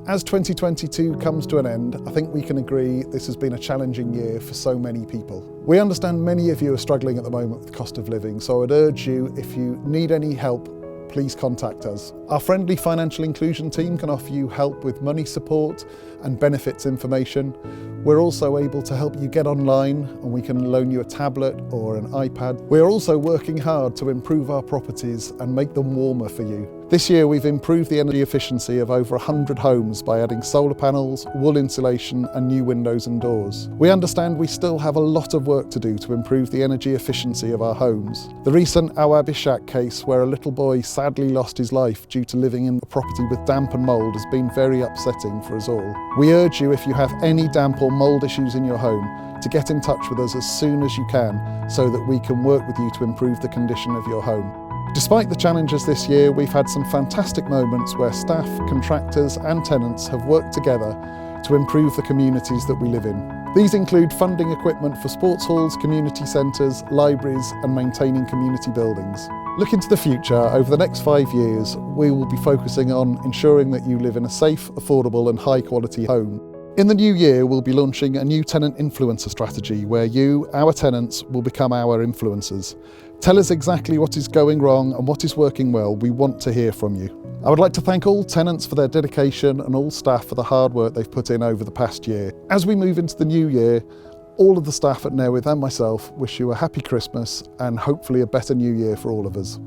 As 2022 comes to an end, I think we can agree this has been a challenging year for so many people. We understand many of you are struggling at the moment with the cost of living, so I'd urge you, if you need any help, please contact us. Our friendly financial inclusion team can offer you help with money support and benefits information. We're also able to help you get online, and we can loan you a tablet or an iPad. We're also working hard to improve our properties and make them warmer for you. This year we've improved the energy efficiency of over 100 homes by adding solar panels, wool insulation and new windows and doors. We understand we still have a lot of work to do to improve the energy efficiency of our homes. The recent Awabishak case, where a little boy sadly lost his life due to living in a property with damp and mould, has been very upsetting for us all. We urge you, if you have any damp or mould issues in your home, to get in touch with us as soon as you can so that we can work with you to improve the condition of your home. Despite the challenges this year, we've had some fantastic moments where staff, contractors and tenants have worked together to improve the communities that we live in. These include funding equipment for sports halls, community centres, libraries and maintaining community buildings. Looking to the future, over the next 5 years, we will be focusing on ensuring that you live in a safe, affordable and high quality home. In the new year, we'll be launching a new tenant influencer strategy where you, our tenants, will become our influencers. Tell us exactly what is going wrong and what is working well. We want to hear from you. I would like to thank all tenants for their dedication and all staff for the hard work they've put in over the past year. As we move into the new year, all of the staff at Newydd and myself wish you a happy Christmas and hopefully a better new year for all of us.